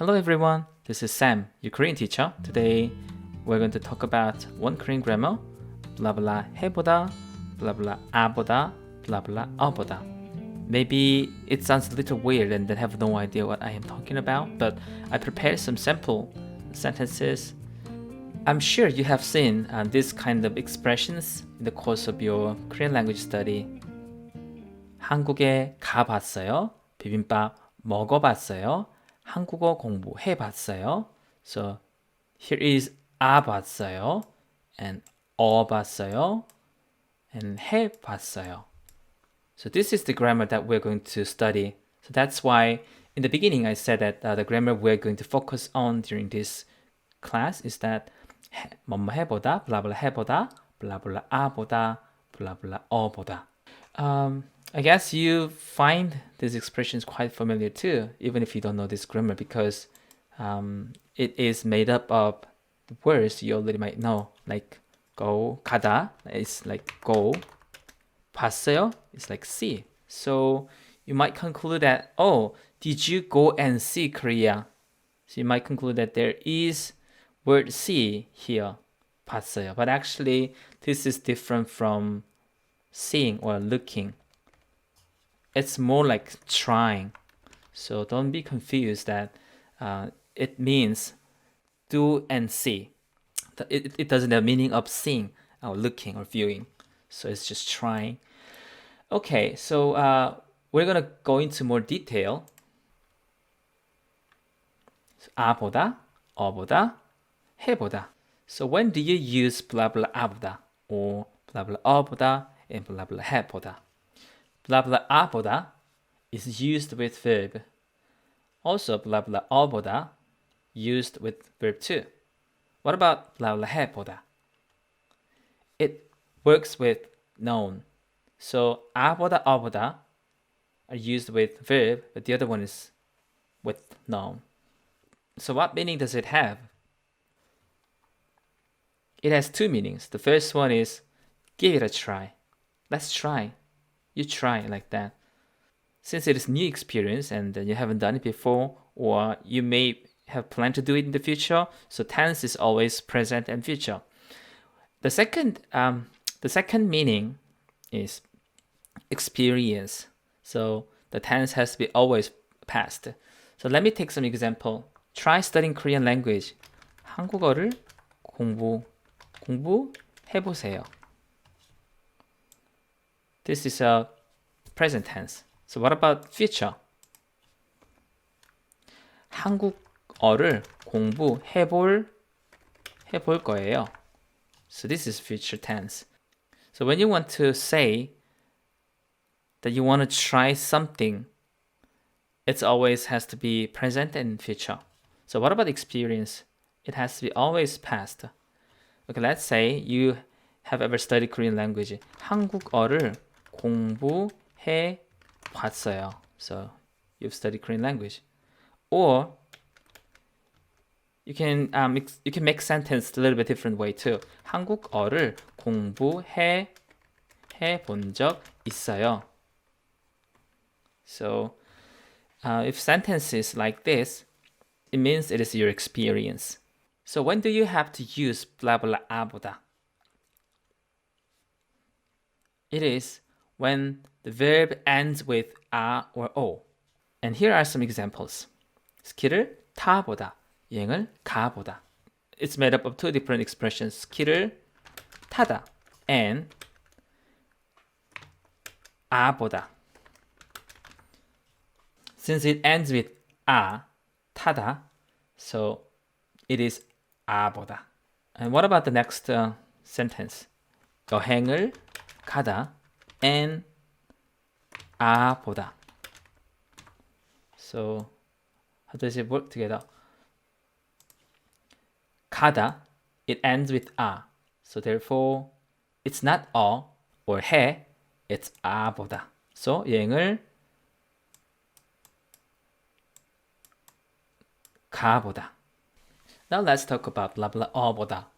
Hello everyone, this is Sam, your Korean teacher. Today we're going to talk about one Korean grammar, blah blah 해보다, blah blah 아보다, blah blah 어보다. Maybe it sounds a little weird and then have no idea what I am talking about, but I prepared some sample sentences. I'm sure you have seen this kind of expressions in the course of your Korean language study. 한국에 가봤어요. 비빔밥 먹어봤어요. 한국어 공부해봤어요. So here is 아봤어요 and 어봤어요 and 해봤어요. So this is the grammar that we're going to study. So that's why in the beginning I said that the grammar we're going to focus on during this class is that 뭐뭐 해보다, blah blah 해보다, blah blah 아보다, blah blah 어보다. I guess you find these expressions quite familiar too, even if you don't know this grammar, because it is made up of words you already might know, like go, 가다 is like go, 봤어요 is like see. So you might conclude that, oh, did you go and see Korea? So you might conclude that there is word see here, 봤어요. But actually, this is different from seeing or looking. It's more like trying. So don't be confused that it means do and see. It doesn't have meaning of seeing or looking or viewing. So it's just trying. Okay, so we're gonna go into more detail. So, 아보다, 어보다, 해보다. So when do you use blah blah 아보다 or blah blah 어보다 and blah blah 해보다? Blah blah 아보다 is used with verb. Also blah blah 어보다 used with verb too. What about blah blah 해보다? It works with noun. So 아보다 어보다 are used with verb, but the other one is with noun. So what meaning does it have? It has two meanings. The first one is give it a try. Let's try. You try like that. Since it is new experience and you haven't done it before, or you may have planned to do it in the future, so tense is always present and future. The second meaning is experience. So the tense has to be always past. So let me take some example. Try studying Korean language. 한국어를 공부해보세요. This is a present tense. So what about future? 한국어를 공부해볼 거예요. So this is future tense. So when you want to say that you want to try something, it always has to be present and future. So what about experience? It has to be always past. Okay, let's say you have ever studied Korean language. 한국어를 공부해 봤어요. So you've studied Korean language. Or you can make sentence a little bit different way too. 한국어를 공부해 본 적 있어요. So if sentence is like this, it means it is your experience. So when do you have to use blah blah 아보다? It is when the verb ends with 아 or 오. And here are some examples. 스키를 타보다, 여행을 가보다. It's made up of two different expressions. 스키를 타다 and 아보다. Since it ends with 아, 타다, so it is 아보다. And what about the next sentence? 여행을 가다 and 아보다. So how does it work together? 가다, it ends with 아. So therefore, it's not 어 or 해, it's 아보다. So 여행을 가보다. Now let's talk about blah blah 어보다.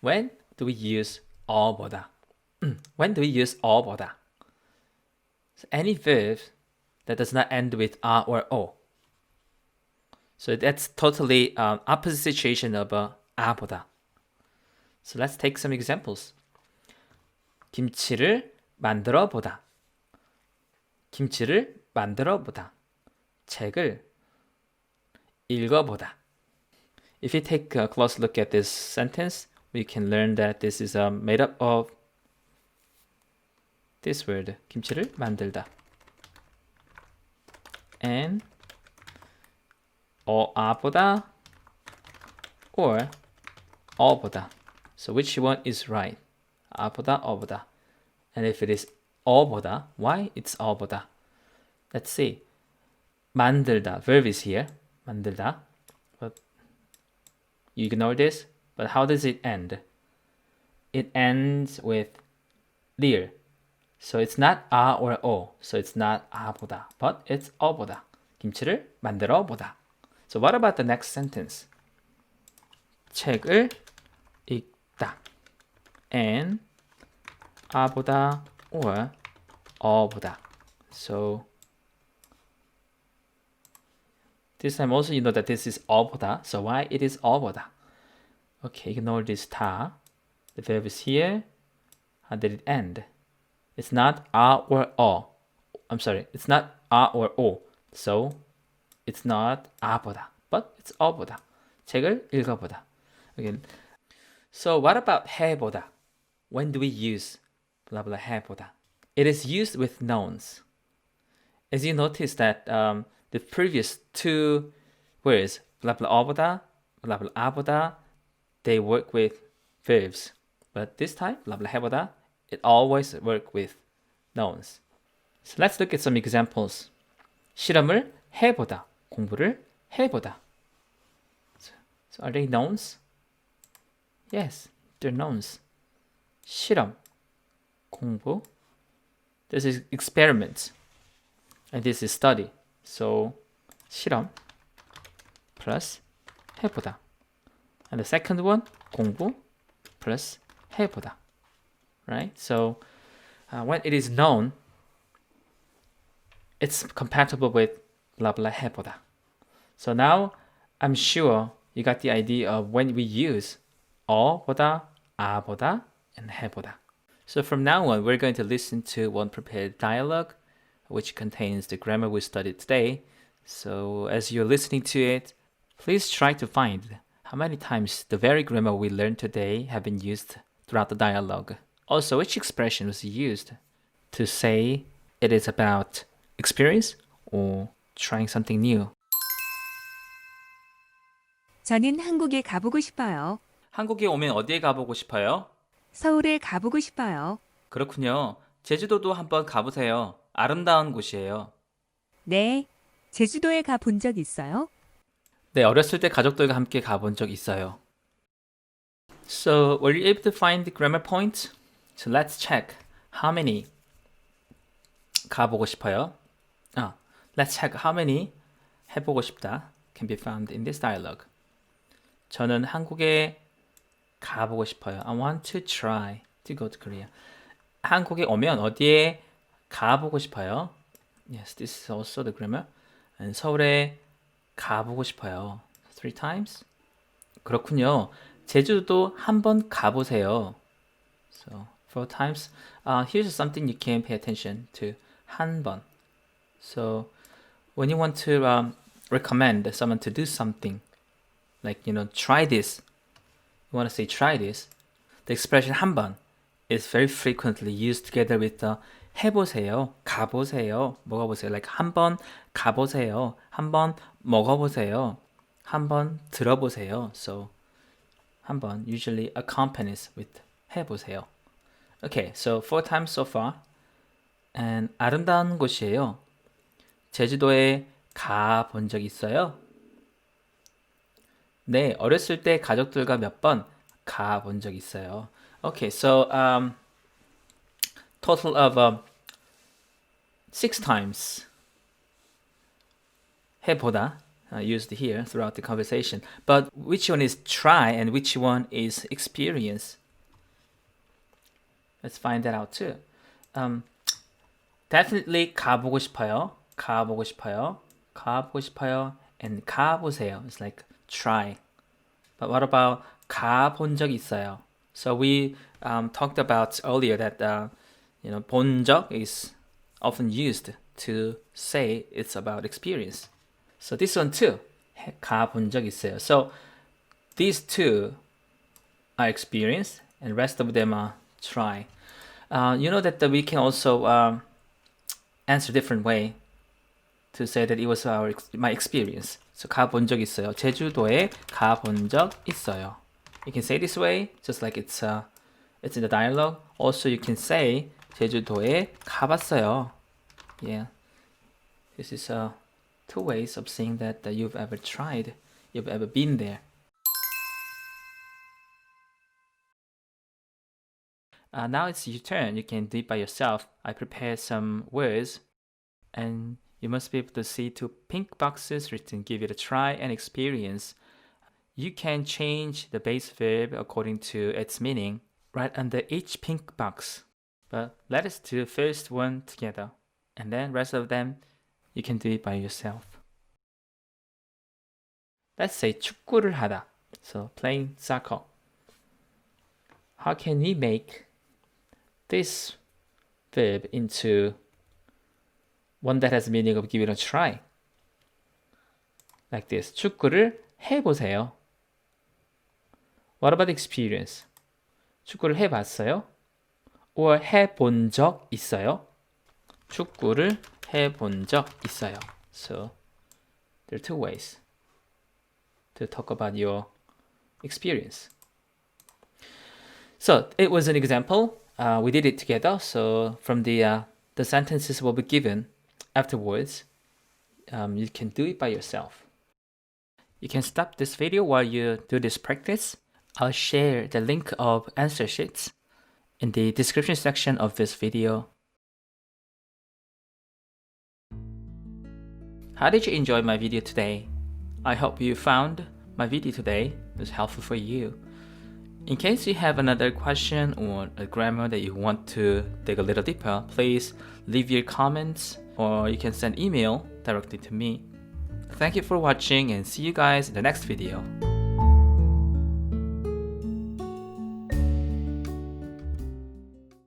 When do we use 어보다? When do we use 어보다? So any verb that does not end with 아 or 오. So that's totally opposite situation of 아보다. So let's take some examples. 김치를 만들어 보다. 김치를 만들어 보다. 책을 읽어 보다. If you take a close look at this sentence, we can learn that this is made up of this word, 김치를 만들다. And 아보다 or 어보다. So which one is right? 아보다 어보다. And if it is 어보다, why it's 어보다? Let's see. 만들다, verb is here. 만들다. But you ignore this. But how does it end? It ends with lir. So it's not 아 or 어. So it's not 아보다, but it's 어보다. 김치를 만들어 보다. So what about the next sentence? 책을 읽다. And 아보다 or 어보다. So this time also you know that this is 어보다. So why it is 어보다? Okay, ignore this 다. The verb is here. How did it end? It's not 아 or 어. I'm sorry, it's not 아 or 오. So it's not 아보다, but it's 어보다. 책을 읽어보다. Again. So what about 해보다? When do we use blah blah 해보다? It is used with nouns. As you notice that the previous two words blah blah 어보다, blah blah 아보다, they work with verbs. But this time blah blah 해보다, it always work with nouns. So let's look at some examples. 실험을 해보다, 공부를 해보다. So are they nouns? Yes, they're nouns. 실험, 공부. This is experiment. And this is study. So 실험 plus 해보다. And the second one, 공부 plus 해보다. Right? So when it is known, it's compatible with blah blah 해보다. So now I'm sure you got the idea of when we use 어보다, 아보다, and 해보다. So from now on, we're going to listen to one prepared dialogue, which contains the grammar we studied today. So as you're listening to it, please try to find how many times the very grammar we learned today have been used throughout the dialogue. Also, which expression was used to say it is about experience or trying something new. 저는 한국에 가보고 싶어요. 한국에 오면 어디에 가보고 싶어요? 서울에 가보고 싶어요. 그렇군요. 제주도도 한번 가보세요. 아름다운 곳이에요. 네. 제주도에 가본 적 있어요? 네, 어렸을 때 가족들과 함께 가본 적 있어요. So, were you able to find the grammar points? So let's check. How many 가보고 싶어요? Let's check how many 해보고 싶다 can be found in this dialogue. 저는 한국에 가보고 싶어요. I want to try to go to Korea. 한국에 오면 어디에 가보고 싶어요? Yes, this is also the grammar. And 서울에 가보고 싶어요. 3 times. 그렇군요. 제주도 한번 가보세요. So 4 times. Here's something you can pay attention to. 한 번. So when you want to recommend someone to do something, like try this. You want to say try this. The expression 한 번 is very frequently used together with the 해보세요, 가보세요, 먹어보세요. Like 한번 가보세요, 한번 먹어보세요, 한번 들어보세요. So 한번 usually accompanies with 해보세요. Okay, so 4 times so far. And 아름다운 곳이에요. 제주도에 가본 적 있어요? 네, 어렸을 때 가족들과 몇 번 가본 적 있어요. Okay, so total of 6 times 해보다 used here throughout the conversation. But which one is try and which one is experience? Let's find that out too. Definitely 가보고 싶어요. 가보고 싶어요. 가보고 싶어요. and 가보세요. It's like try. But what about 가본 적 있어요? So we talked about earlier that 본 적 is often used to say it's about experience. So this one too, 가본 적 있어요. So these two are experience, and rest of them are try. You know that we can also answer different way to say that it was my experience. So 가본 적 있어요. 제주도에 가본 적 있어요. You can say this way, just like it's in the dialogue. Also, you can say 제주도에 가봤어요. Yeah, this is two ways of saying that you've ever tried, you've ever been there. Now it's your turn. You can do it by yourself. I prepared some words, and you must be able to see two pink boxes written give it a try and experience. You can change the base verb according to its meaning right under each pink box. But let us do the first one together, and then rest of them you can do it by yourself. Let's say 축구를 하다. So playing soccer. How can we make this verb into one that has the meaning of give it a try? Like this. 축구를 해보세요. What about experience? 축구를 해봤어요? Or 해본 적 있어요? 축구를 해본 적 있어요. So there are two ways to talk about your experience. So it was an example. We did it together. So from the sentences will be given afterwards, you can do it by yourself. You can stop this video while you do this practice. I'll share the link of answer sheets in the description section of this video. How did you enjoy my video today? I hope you found my video today was helpful for you. In case you have another question or a grammar that you want to dig a little deeper, please leave your comments or you can send email directly to me. Thank you for watching and see you guys in the next video.